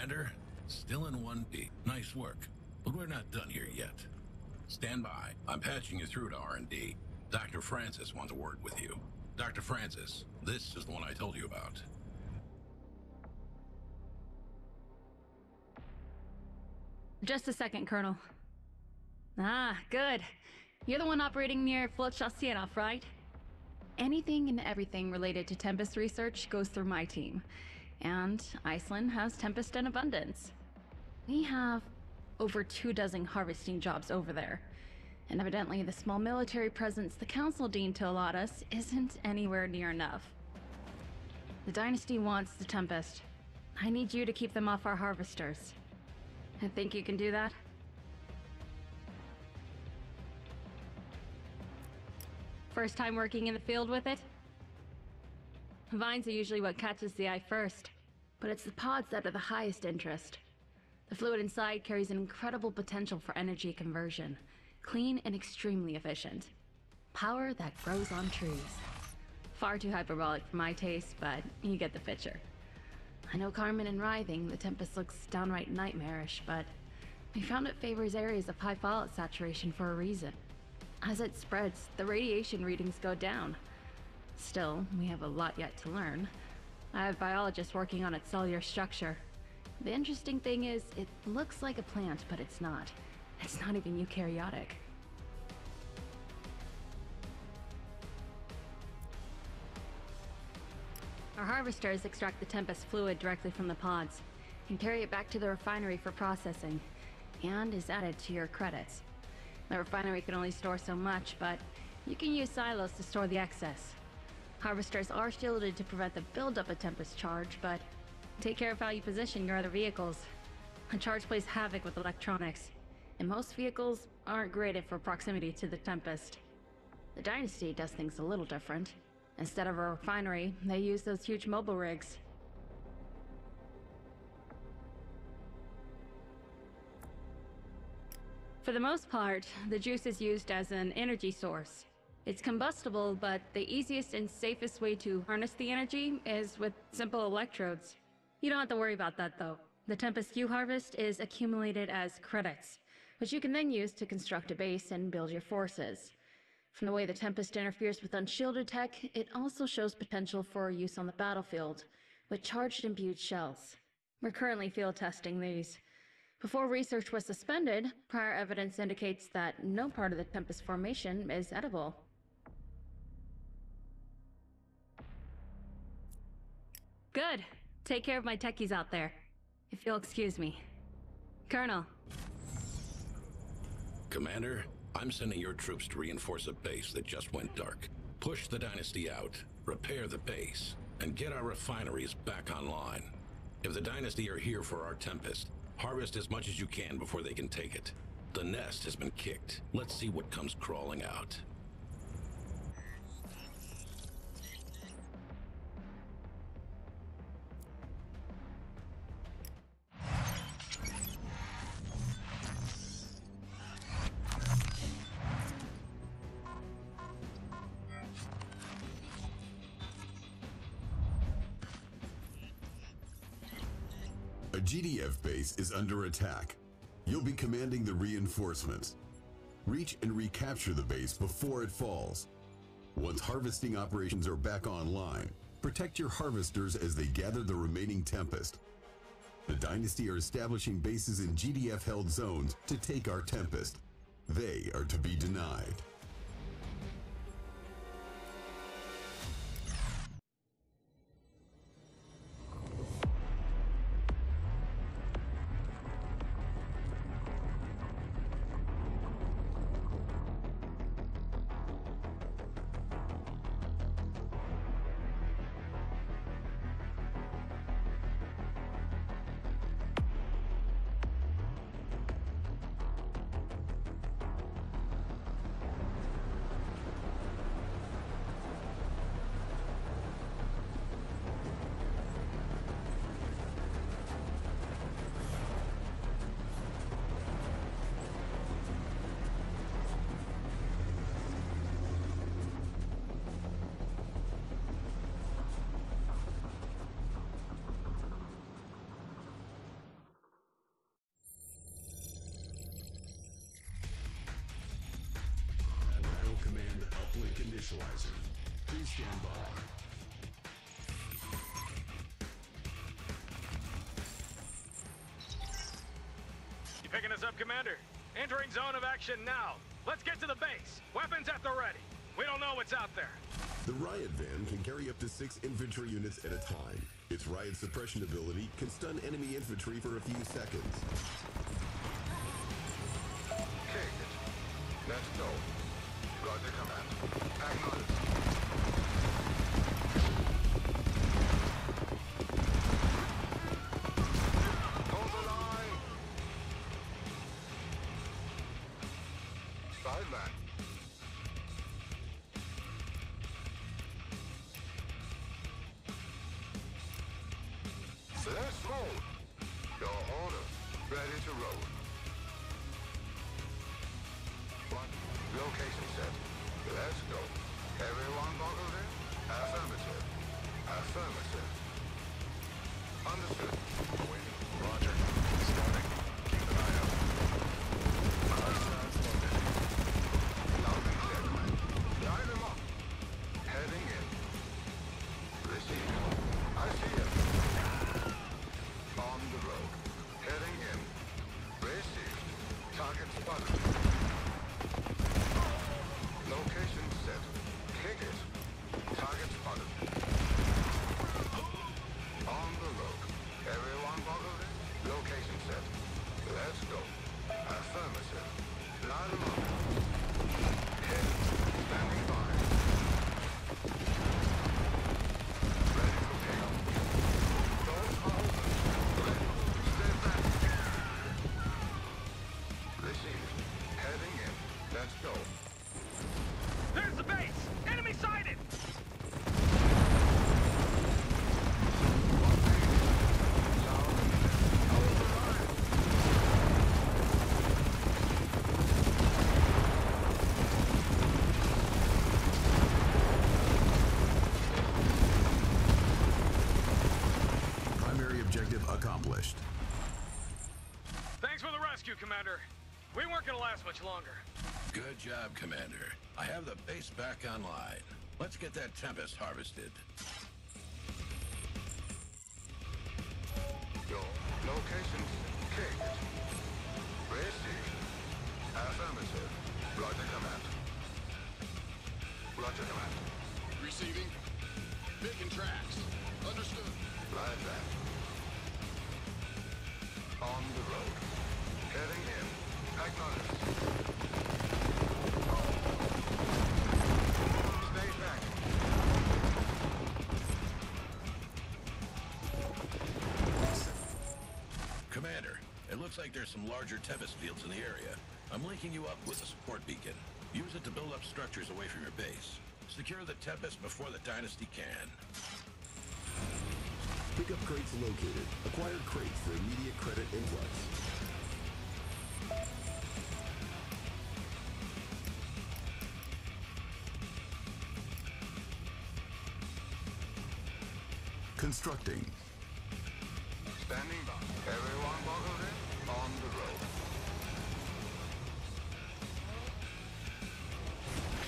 Commander, still in 1B. Nice work. But we're not done here yet. Stand by. I'm patching you through to R&D. Dr. Francis wants a word with you. Dr. Francis, this is the one I told you about. Just a second, Colonel. Ah, good. You're the one operating near Flotchassienov, right? Anything and everything related to Tempest research goes through my team. And Iceland has Tempest in abundance. We have over 24 harvesting jobs over there. And evidently the small military presence the Council deemed to allot us isn't anywhere near enough. The Dynasty wants the Tempest. I need you to keep them off our harvesters. I think you can do that? First time working in the field with it? Vines are usually what catches the eye first, but it's the pods that are the highest interest. The fluid inside carries an incredible potential for energy conversion, clean and extremely efficient. Power that grows on trees. Far too hyperbolic for my taste, but you get the picture. I know Carmen and Writhing, the Tempest looks downright nightmarish, but we found it favors areas of high fallout saturation for a reason. As it spreads, the radiation readings go down. Still, we have a lot yet to learn. I have biologists working on its cellular structure. The interesting thing is, it looks like a plant, but it's not. It's not even eukaryotic. Our harvesters extract the Tempest fluid directly from the pods and carry it back to the refinery for processing, and is added to your credits. The refinery can only store so much, but you can use silos to store the excess. Harvesters are shielded to prevent the buildup of Tempest charge, but take care of how you position your other vehicles. A charge plays havoc with electronics, and most vehicles aren't graded for proximity to the Tempest. The Dynasty does things a little different. Instead of a refinery, they use those huge mobile rigs. For the most part, the juice is used as an energy source. It's combustible, but the easiest and safest way to harness the energy is with simple electrodes. You don't have to worry about that though. The Tempest you harvest is accumulated as credits, which you can then use to construct a base and build your forces. From the way the Tempest interferes with unshielded tech, it also shows potential for use on the battlefield, with charged imbued shells. We're currently field testing these. Before research was suspended, prior evidence indicates that no part of the Tempest formation is edible. Good. Take care of my techies out there. If you'll excuse me. Colonel. Commander, I'm sending your troops to reinforce a base that just went dark. Push the Dynasty out, repair the base, and get our refineries back online. If the Dynasty are here for our Tempest, harvest as much as you can before they can take it. The nest has been kicked. Let's see what comes crawling out. A GDF base is under attack. You'll be commanding the reinforcements. Reach and recapture the base before it falls. Once harvesting operations are back online, protect your harvesters as they gather the remaining Tempest. The Dynasty are establishing bases in GDF-held zones to take our Tempest. They are to be denied. initializing. Please stand by. You picking us up, Commander? Entering zone of action now. Let's get to the base. Weapons at the ready. We don't know what's out there. The riot van can carry up to 6 infantry units at a time. Its riot suppression ability can stun enemy infantry for a few seconds. Take it. Let's go. Roger, command. Acknowledge. Hold the line. Sideline. Let's roll. Your order. Ready to roll. What? Location set. Let's go. Everyone buckled in? Affirmative. Affirmative. Understood. Waiting. Roger. Starting. Keep an eye out. Hostiles loaded. Loud and clear, command. Line them up. Heading in. Receive. I see him. On the road. Heading in. Received. Target spotted. Location set. Kick it. Target spotted. On the road. Everyone buckled in? Location set. Let's go. Affirmative. Line them up. Hit. Standing by. Ready for payoff. Doors are open. Ready. Stay back. Received. Heading in. Let's go. There's the base! Enemy sighted! Primary objective accomplished. Thanks for the rescue, Commander. We weren't gonna last much longer. Good job, Commander. I have the base back online. Let's get that Tempest harvested. Your location kicked. Received. Affirmative. Roger, command. Roger, command. Receiving. Making tracks. Understood. Right back. On the road. Heading in. Acknowledged. Stay back. Commander, it looks like there's some larger Tempest fields in the area. I'm linking you up with a support beacon. Use it to build up structures away from your base. Secure the Tempest before the Dynasty can. Pickup crates located. Acquire crates for immediate credit influx. Constructing. Standing by. Everyone buckled in? On the road.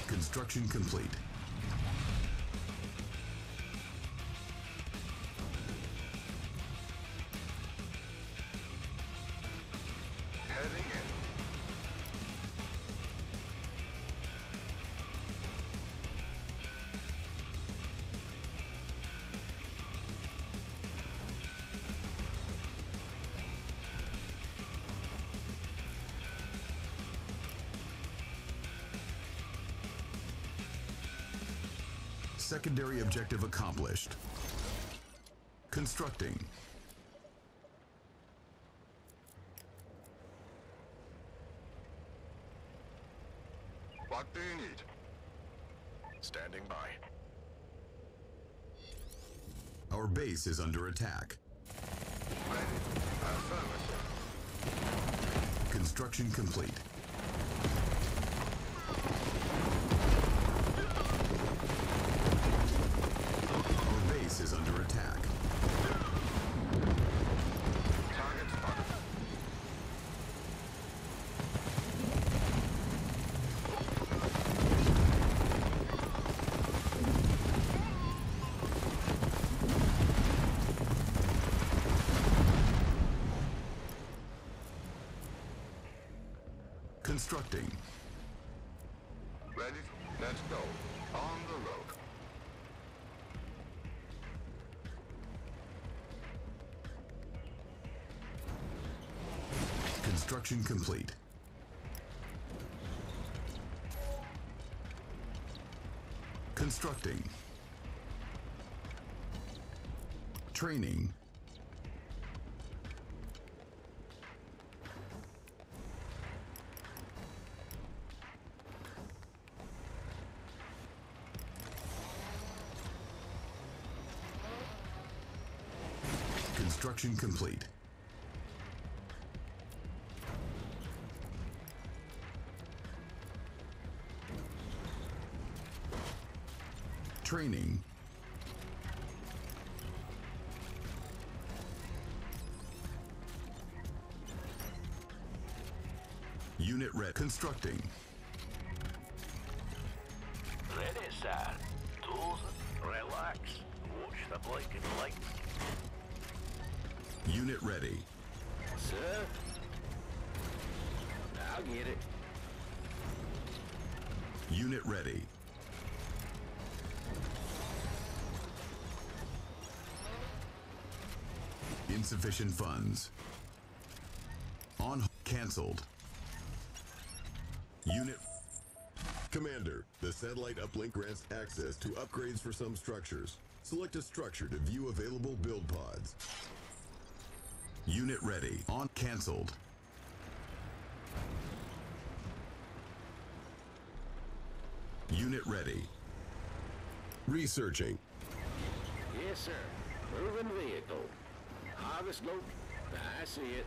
Construction complete. Heading in. Secondary objective accomplished. Constructing. What do you need? Standing by. Our base is under attack. Ready. Affirmative. Construction complete. Our base is under attack. Target spotted. Constructing. Ready? Let's go. On the road. Construction complete. Constructing. Training. Construction complete. Training. Unit ready. Constructing. Ready, sir. Tools, relax. Watch the blinking lights. Unit ready. Sir? I'll get it. Unit ready. Insufficient funds. On canceled. Unit. Commander, the satellite uplink grants access to upgrades for some structures. Select a structure to view available build pods. Unit ready. On canceled. Unit ready. Researching. Yes, sir. Moving vehicle. Harvest load. I see it.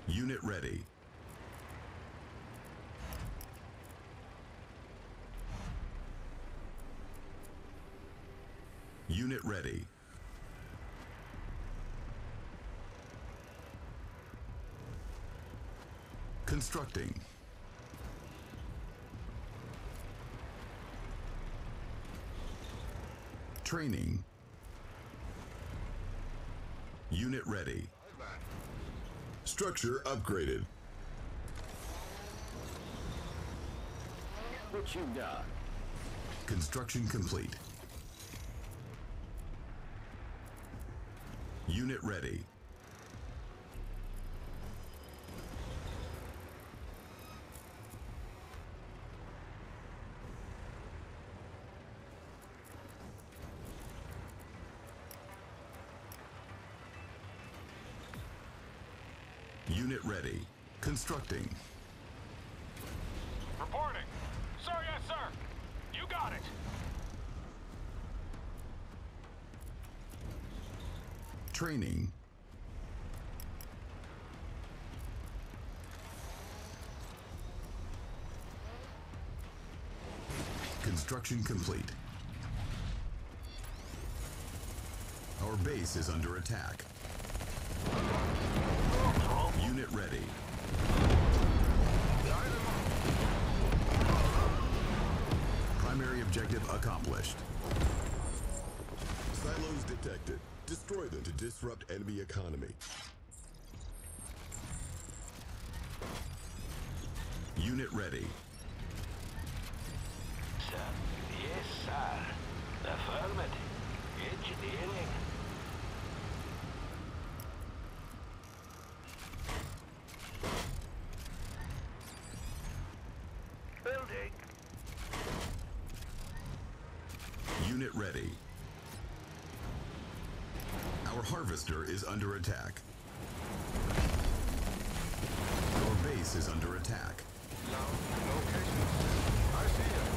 Unit ready. Unit ready. Constructing. Training. Unit ready. Structure upgraded. What you got? Construction complete. Unit ready. Unit ready. Constructing. Reporting. Sir, yes, sir. You got it. Training. Construction complete. Our base is under attack. Unit ready. Primary objective accomplished. Silos detected. Destroy them to disrupt enemy economy. Unit ready. Sir. Yes, sir. Affirmative. Engineering. Building. Unit ready. Our harvester is under attack. Our base is under attack. Location. I see it.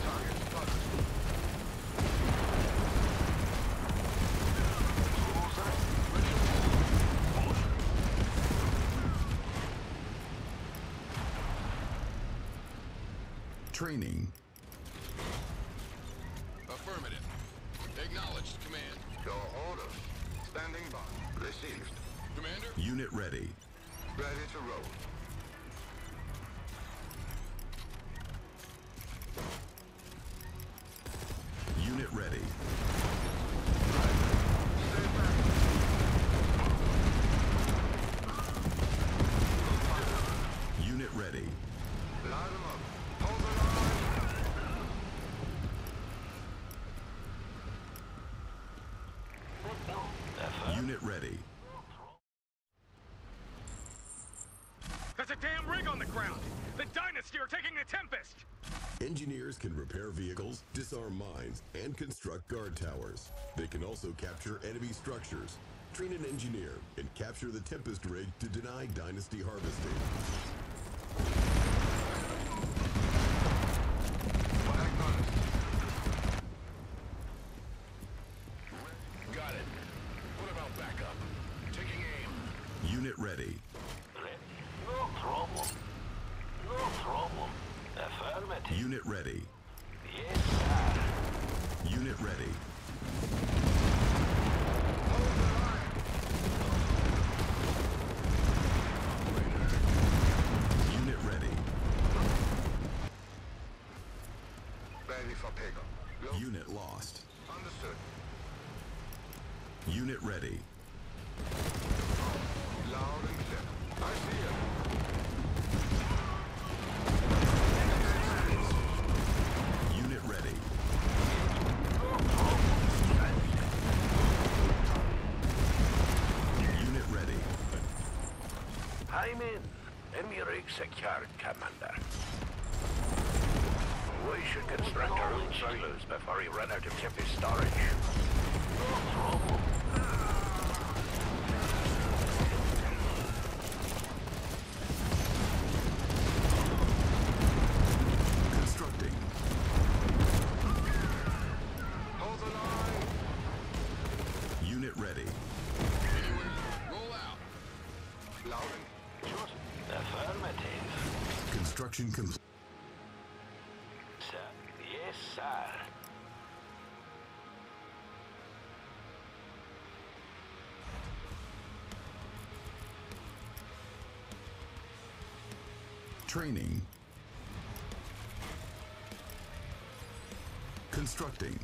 Target spotted. Training. Affirmative. Acknowledged, command. Your orders. Standing by. Received. Commander? Unit ready. Ready to roll. ground. The Dynasty are taking the Tempest! Engineers can repair vehicles, disarm mines, and construct guard towers. They can also capture enemy structures, train an engineer, and capture the Tempest rig to deny Dynasty harvesting. Got it. What about backup? Taking aim. Unit ready. No problem. No problem. Affirmative. Unit ready. Yes, sir. Unit ready. Unit ready. Ready for pickup. Unit lost. Understood. Unit ready. Loud and clear. I see it. Unit ready. Unit ready. I'm in. Enemy rig secured, Commander. We should construct our own silos before we run out of Tempest storage. No problem. Constructing. Hold the line. Unit ready. Roll out. Loud and Affirmative. Construction complete. Sir. Yes, sir. Training. Constructing.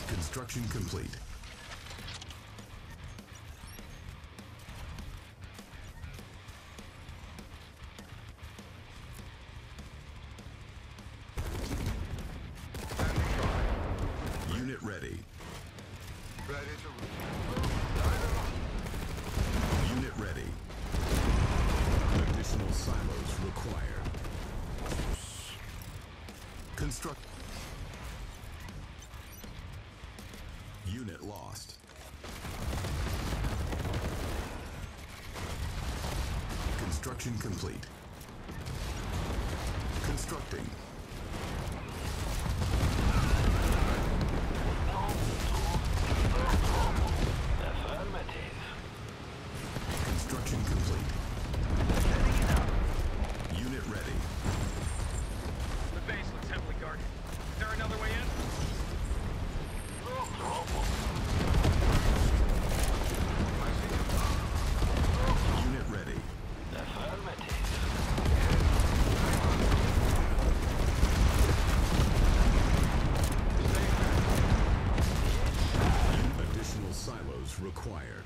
Construction complete. Unit ready. ready to Unit ready. Additional silos required. Construct. Unit lost. Construction complete. Constructing. Affirmative. Construction complete. Unit ready. The base looks heavily guarded. Is there another way in? No problem. Unit ready. Affirmative. Additional silos required.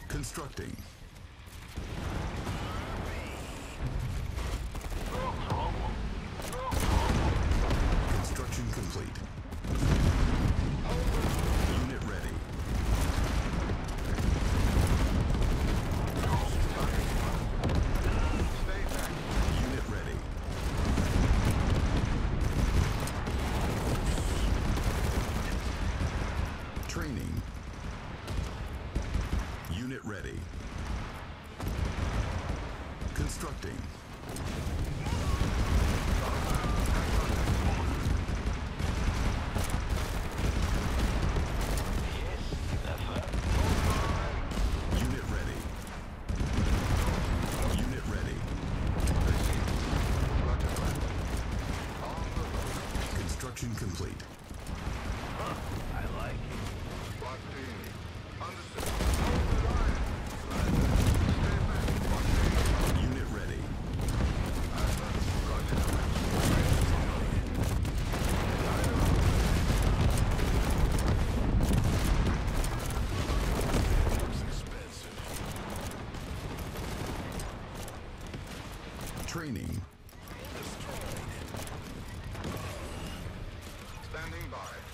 Constructing. No problem. No Construction complete. Unit ready. stay back. Unit ready. Training. Unit ready. Constructing. Unit ready. Unit ready. Construction complete. I like it. What do you need? Understood. Hold the line. Stay back. What do you need? Unit ready. Looks expensive. Training. Standing by.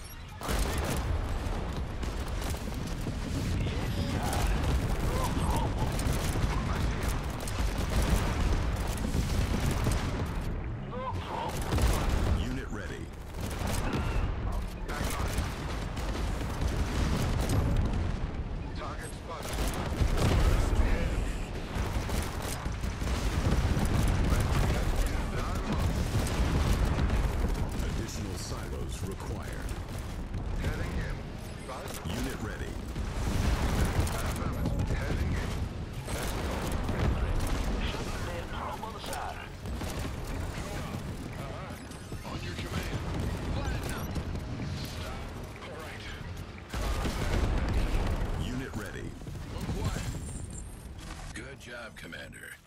ready. Affirmative. Head engaged. Let's go. Home on the side. On your command. Platinum. Stop. All right. Unit ready. Look quiet. Good job, Commander.